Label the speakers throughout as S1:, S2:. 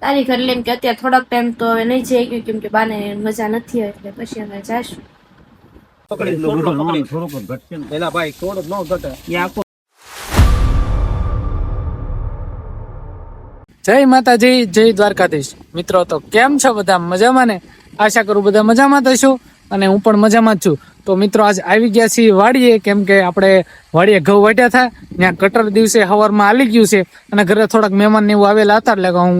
S1: તારી ઘર લઈને કે અત્યારે થોડાક ટાઈમ તો હવે નહીં જઈ ગયું, કેમ કે બાને મજા નથી એટલે પછી અમે જાશું.
S2: જય માતાજી, જય દ્વારકાધીશ. મિત્રો તો કેમ છો બધા? મજામાં ને? આશા કરું બધા મજામાં થશો અને હું પણ મજામાં જ છું. તો મિત્રો આજ આવી ગયા છીએ વાડીએ, કેમ કે આપણે વાડીએ ઘઉં વાટ્યા હતા. ત્યાં કટર દિવસે સવારમાં આલી ગયું છે અને ઘરે થોડાક મહેમાન ને એવું આવેલા હતા, એટલે હું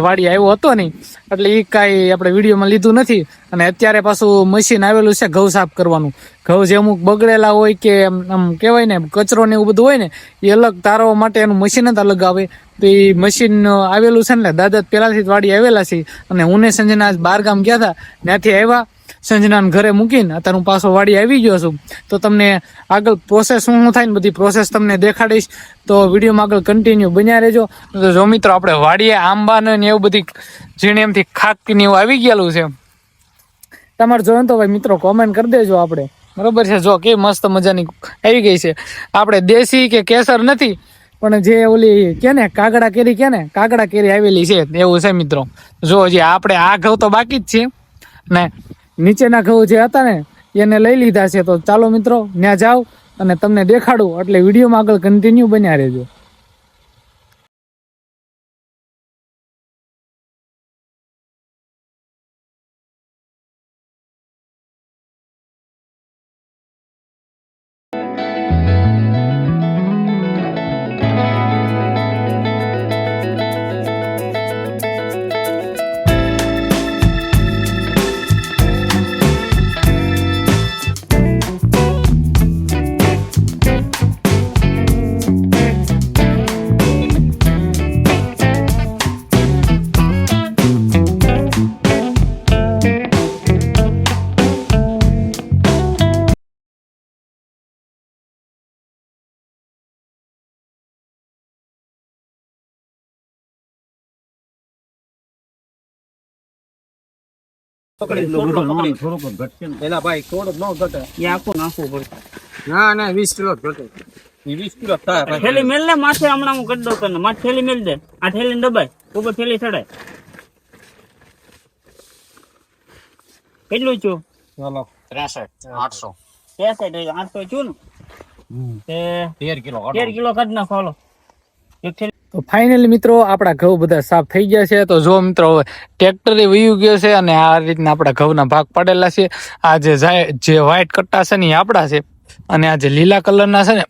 S2: વાડી આવ્યો હતો નહીં, એટલે એ કાંઈ આપણે વિડીયોમાં લીધું નથી. અને અત્યારે પાછું મશીન આવેલું છે ઘઉં સાફ કરવાનું. ઘઉં જે અમુક બગડેલા હોય કે આમ કહેવાય ને કચરો ને એવું બધું હોય ને, એ અલગ તારવા માટે એનું મશીન જ અલગ આવે. તો એ મશીન આવેલું છે ને, દાદા પહેલાથી જ વાડી આવેલા છે. અને હું ને સંજના આજ બહાર ગામ ગયા હતા, ત્યાંથી આવ્યા, સંજનાને ઘરે મૂકીને અત્યારે હું પાછો વાડી આવી ગયો છું. તો તમને આગળ પ્રોસેસ શું થાય ને બધી પ્રોસેસ તમને દેખાડીશ. તો વિડીયોમાં આગળ કન્ટિન્યુ બન્યા રહેજો. તો જો મિત્રો આપણે વાડીએ આંબા ને એવું બધી ઝીણે એમથી ખાક ને એવું આવી ગયેલું છે. તમારે જોયું તો ભાઈ મિત્રો કોમેન્ટ કરી દેજો. આપણે બરોબર છે, જો કેવી મસ્ત મજાની આવી ગઈ છે. આપણે દેશી કે કેસર નથી, પણ જે ઓલી કે ને કાગડા કેરી કે ને કાગડા કેરી આવેલી છે એવું છે મિત્રો. જો હજી આપણે આ ઘઉં તો બાકી જ છે ને, નીચેના ઘઉં જે હતા ને એને લઈ લીધા છે. તો ચાલો મિત્રો ત્યાં જાઓ અને તમને દેખાડું, એટલે વિડીયોમાં આગળ કન્ટિન્યુ બન્યા રહેજો.
S3: થેલી મેલ ને માથે હમણાં હું કરી દઉં તને. માથે થેલી મેલ દે, આ થેલી દબાય ઉપર થેલી ચડાય. કેટલું છું?
S4: 63
S3: 800 છું ને 13 કિલો કાઢી નાખો. હાલો એક થેલી.
S2: તો ફાઇનલી મિત્રો આપણા ઘઉં બધા સાફ થઈ ગયા છે. તો જો મિત્રો હવે ટ્રેક્ટરે વયું ગયો છે અને આ રીતના આપણા ઘઉંના ભાગ પડેલા છે. આ જે વ્હાઈટ કટ્ટા છે ને એ આપણા છે, અને આ જે લીલા કલરના છે ને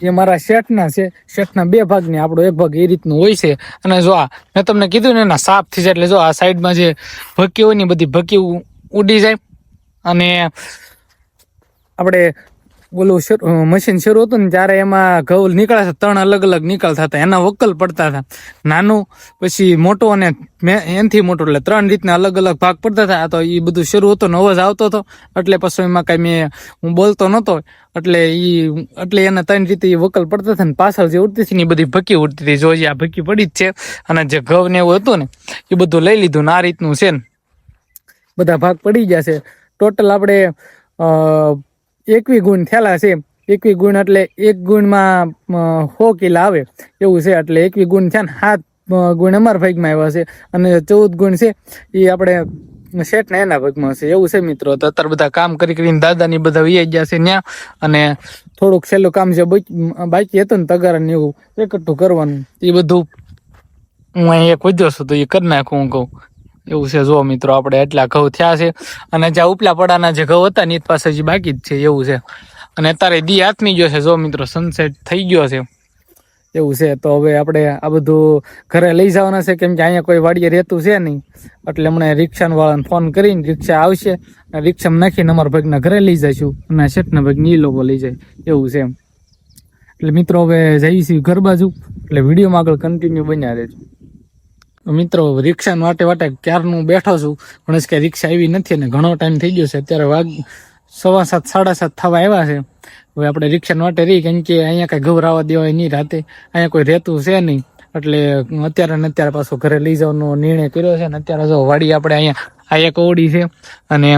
S2: એ મારા શેઠના છે. શેઠના 2 ભાગની, આપણો 1 ભાગ એ રીતનું હોય છે. અને જો આ મેં તમને કીધું ને એના સાફ થઈ જાય, એટલે જો આ સાઈડમાં જે ભકી હોય ને બધી ભકી ઉડી જાય. અને આપણે બોલું મશીન શરૂ હતું ને ત્યારે એમાં ઘઉં નીકળ્યા હતા, 3 અલગ અલગ નીકળતા હતા, એના વકલ પડતા હતા. નાનું, પછી મોટો અને એનાથી મોટો, એટલે 3 રીતના અલગ અલગ ભાગ પડતા હતા. તો એ બધું શરૂ હતો ને અવાજ આવતો હતો, એટલે પછી એમાં કાંઈ હું બોલતો નહોતો, એટલે એને 3 રીતે વકલ પડતા હતા. ને પાછળ જે ઉડતી હતી ને એ બધી ભકી ઉડતી હતી. જો આ ભકી પડી જ છે. અને જે ઘઉં ને એવું હતું ને એ બધું લઈ લીધું ને આ રીતનું છે ને બધા ભાગ પડી ગયા છે. ટોટલ આપણે 21 ગુણ થયેલા છે. 21 ગુણ એટલે 1 ગુણમાં 100 કિલા આવે એવું છે. એટલે 21 ગુણ થયા ને 7 ગુણ અમારા ભાગમાં આવ્યા છે, અને 14 ગુણ છે એ આપણે શેઠ ને એના ભાગમાં છે એવું છે મિત્રો. તો અત્યારે બધા કામ કરીને દાદાની બધા વી ગયા છે ત્યાં, અને થોડુંક છેલ્લું કામ જે બાકી હતું ને તગારા ને એવું એકઠું કરવાનું, એ બધું હું અહીં એક વધ્યો છું તો એ કરી નાખું હું કહું એવું છે. જો મિત્રો આપણે એટલા ઘઉં થયા છે, અને જ્યાં ઉપલા પડાના જે ઘઉં હતા ને એ પાસે હજી બાકી જ છે એવું છે. અને અત્યારે દી આથમી ગયો છે. જો મિત્રો સનસેટ થઈ ગયો છે એવું છે. તો હવે આપણે આ બધું ઘરે લઈ જવાના છે, કેમ કે અહીંયા કોઈ વાડીએ રહેતું છે નહીં. એટલે હમણાં રિક્ષાવાળાને ફોન કરીને રિક્ષા આવશે, રિક્ષામાં નાખીને અમારા ભાગના ઘરે લઈ જઈશું, અને શેઠના ભાગને એ લોકો લઈ જાય એવું છે. એટલે મિત્રો હવે જઈએ છીએ ઘર બાજુ, એટલે વિડીયોમાં આગળ કન્ટિન્યુ બન્યા રહેજો. મિત્રો રિક્ષા વાટે ક્યારનું બેઠો છું, પણ કઈ રિક્ષા આવી નથી અને ઘણો ટાઈમ થઈ ગયો છે. અત્યારે 7:15 7:30 થવા આવ્યા છે. હવે આપણે રિક્ષા વાટે રહી, કેમ કે અહીંયા કઈ ગભરાવા દેવાય નહીં, રાતે અહીંયા કોઈ રહેતું છે નહીં. એટલે અત્યારે પાછો ઘરે લઈ જવાનો નિર્ણય કર્યો છે. અને અત્યારે જો વાડી આપણે અહીંયા આ એક ઓડી છે અને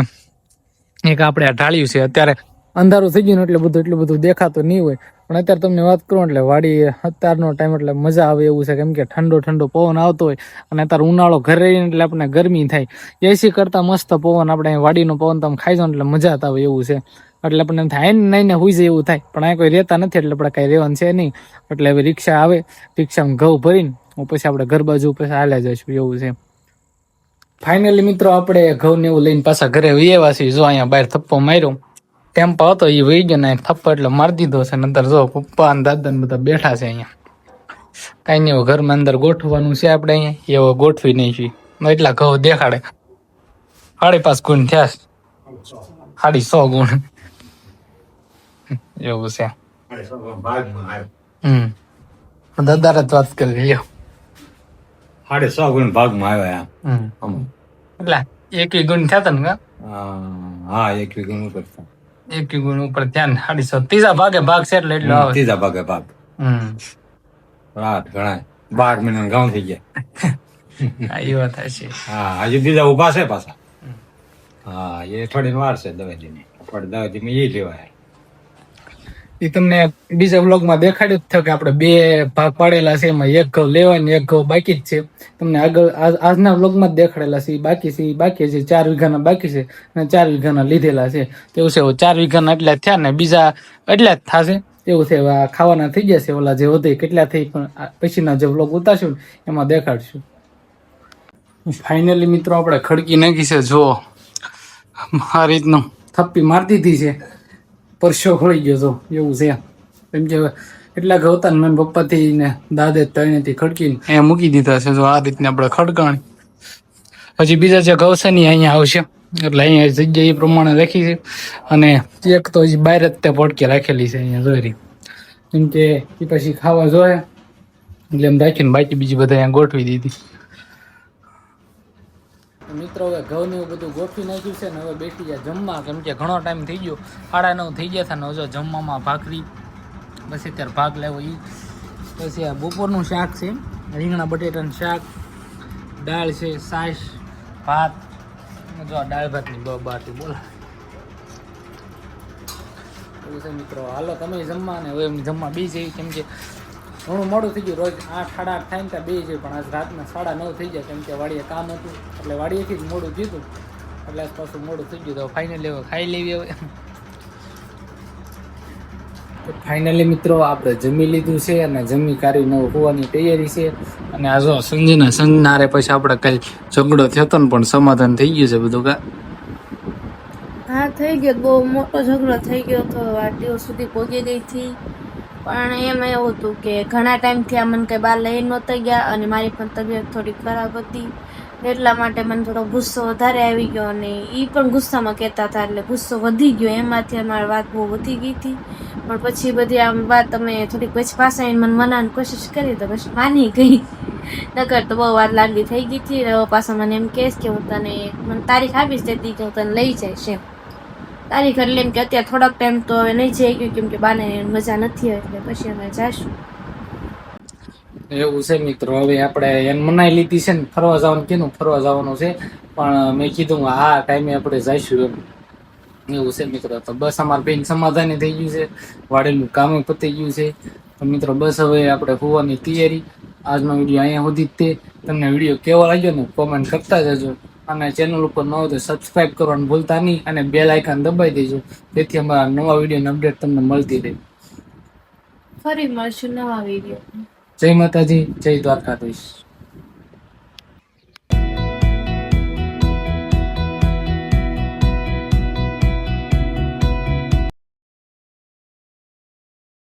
S2: એક આપણે આ ઢાળ્યું છે. અત્યારે અંધારું થઈ ગયું ને એટલું બધું દેખાતું નહીં હોય. પણ અત્યારે તમને વાત કરું એટલે વાડી અત્યારનો ટાઈમ એટલે મજા આવે એવું છે, કેમ કે ઠંડો પવન આવતો હોય અને અત્યારે ઉનાળો ઘરે રહીને એટલે આપણને ગરમી થાય. એસી કરતા મસ્ત પવન આપણે વાડીનો પવન તમે ખાઈ જાવ એટલે મજા આવે એવું છે. એટલે આપણને એમ થાય નહીં ને હુઈ જાય એવું થાય, પણ આ કોઈ રહેતા નથી એટલે આપણે કાંઈ રહેવાનું છે નહીં. એટલે હવે રિક્ષા આવે, રિક્ષામાં ઘઉં ભરીને પછી આપણે ઘર બાજુ પછી હાલ્યા જઈશું એવું છે. ફાઇનલી મિત્રો આપણે ઘઉં ને એવું લઈને પાછા ઘરે વૈયા છીએ. જો અહીંયા બહાર થપ્પો માર્યો, ટેમ્પો હતો એ વહી ગયો ને થપ્પો એટલે મારી દીધો છે. અંદર જો પપ્પા અને દાદા ને બધા બેઠા છે અહીંયા. કઈ નહીં, ઘરમાં અંદર ગોઠવવાનું છે આપણે અહીંયા, એવો ગોઠવી નહીં છીએ. એટલા ઘઉં દેખાડે 5.5 ગુણ થયા, 150 ગુણ એવું છે. દાદા જ વાત કરી લ્યો.
S4: 150 ગુણ ભાગમાં આવ્યા.
S2: એટલે 1 ગુણ થયા હતા ને?
S4: હા 1 ગુણ ઉપર
S2: 1 ગુણ ઉપર ધ્યાન 150, ત્રીજા ભાગે ભાગ છે એટલે એટલો આવે.
S4: ત્રીજા ભાગે ભાગ. રાત ઘણા 12 મહિના ગામ થઈ ગયા.
S2: એ વાત છે.
S4: હા હજી બીજા ઉભા છે પાછા. હા એ થોડી વાર છે દવાજીની, દવાજી એ લેવાય.
S2: એ તમને બીજા વ્લોગમાં દેખાડ્યું જ થયો કે આપણે 2 ભાગ પાડેલા છે, એમાં 1 ઘઉં લેવાય ને 1 ઘઉં બાકી જ છે. તમને આગળ આજના વ્લોગમાં જ દેખાડેલા છે. બાકી છે 4 વીઘાના બાકી છે અને 4 વીઘાના લીધેલા છે. તેવું છે 4 વીઘાના એટલા થયા ને બીજા એટલા જ થશે એવું છે. ખાવાના થઈ જશે ઓલા જે વધે કેટલા થઈ, પણ પછીના જે વ્લોગ ઉતારશું ને એમાં દેખાડશું. ફાઇનલી મિત્રો આપણે ખડકી નાખી છે. જો આ રીતનું થપ્પી મારી દીધી છે, પરસો ખોળી ગયો તો એવું છે. કેમ કે એટલા ઘઉં ને મને પપ્પાથી ને દાદે ત્રણેથી ખડકીને એ મૂકી દીધા છે. જો આ રીતને આપણે ખડકાણી. હજી બીજા જે ઘઉં છે ને અહીંયા આવશે એટલે અહીંયા જગ્યા એ પ્રમાણે રાખી છે. અને એક તો હજી બહાર જ તે પડકે રાખેલી છે અહીંયા જોઈ. કેમ કે એ પછી ખાવા જોઈએ એટલે એમ રાખીને બાકી બીજી બધા અહીંયા ગોઠવી દીધી. મિત્રો હવે ઘઉં ને એવું બધું ગોઠવી નાખ્યું છે ને હવે બેઠી જાય જમવા. કેમ કે ઘણો ટાઈમ થઈ ગયો, 9:30 થઈ ગયા હતા ને હજુ જમવામાં ભાખરી પછી અત્યારે ભાગ લાવ્યો એ. પછી આ બપોરનું શાક છે, રીંગણા બટેટાનું શાક, દાળ છે, છાશ, ભાત. જો દાળ ભાતની બાટી બોલા એવું છે મિત્રો. હાલો તમે જમવા ને હવે જમવા બી જઈ. કેમ કે ઘણું મોડું થઈ ગયું, રોજ 8, 8:30 થાય ને બે છે, પણ આજ રાતના 9:30 થઈ જાય. કેમ કે વાડીએ કામ હતું એટલે વાડીએથી જ મોડું કીધું એટલે આજ પાછું મોડું થઈ ગયું. તો ફાઇનલી હવે ખાઈ લેવી. હવે ફાઇનલી મિત્રો આપણે જમી લીધું છે અને જમી કાઢી નવું હોવાની તૈયારી છે. અને આ જો સંજીના સંજનારે પછી આપણે કઈ ઝઘડો થયો હતો ને પણ સમાધાન થઈ ગયું છે બધું.
S1: હા થઈ ગયો, બહુ મોટો ઝઘડો થઈ ગયો હતો, વાટીઓ સુધી પહોંચી ગઈ હતી. પણ એમાં એવું હતું કે ઘણા ટાઈમથી આ મને કંઈ બહાર લઈ નહોતા ગયા અને મારી પણ તબિયત થોડી ખરાબ હતી એટલા માટે મને થોડો ગુસ્સો વધારે આવી ગયો અને એ પણ ગુસ્સામાં કહેતા હતા એટલે ગુસ્સો વધી ગયો. એમાંથી અમારી વાત બહુ વધી ગઈ હતી. પણ પછી બધી આમ વાત અમે થોડીક પછી પાછા મને મનાવવાની કોશિશ કરી તો પછી માની ગઈ. નકર તો બહુ વાર લાંબી થઈ ગઈ હતી. પાછા મને એમ કહેશ કે હું તને મને તારીખ આપીશ તેથી કે હું તને લઈ જઈશ એમ. તારીખ એટલે એમ કે અત્યારે થોડાક ટાઈમ તો હવે નહીં જઈ ગયું કેમ કે બાને મજા નથી એટલે પછી અમે જઈશું
S2: એવું છે મિત્રો. હવે આપણે એને મનાઈ લીધી છે ને ફરવા જવાનું, કેનું ફરવા જવાનું છે, પણ મેં કીધું આ ટાઈમે આપણે જઈશું એમ. એવું છે મિત્રો. તો બસ અમારા બેન સમાધાન થઈ ગયું છે, વાડેલું કામ પતી ગયું છે. તો મિત્રો બસ હવે આપણે હોવાની તૈયારી. આજનો વિડીયો અહીંયા સુધી જ તે. તમને વિડીયો કેવો લાગ્યો ને કોમેન્ટ કરતા જજો અને ચેનલ ઉપર ન હોય તો સબસ્ક્રાઇબ કરવાનું ભૂલતા નહીં અને બેલ આઇકન દબાવી દેજો જેથી અમારા નવા વિડીયોની અપડેટ તમને મળતી રહે.
S1: ફરી મળશું નવા વિડીયો.
S2: જય માતાજી, જય દ્વારકાધીશ.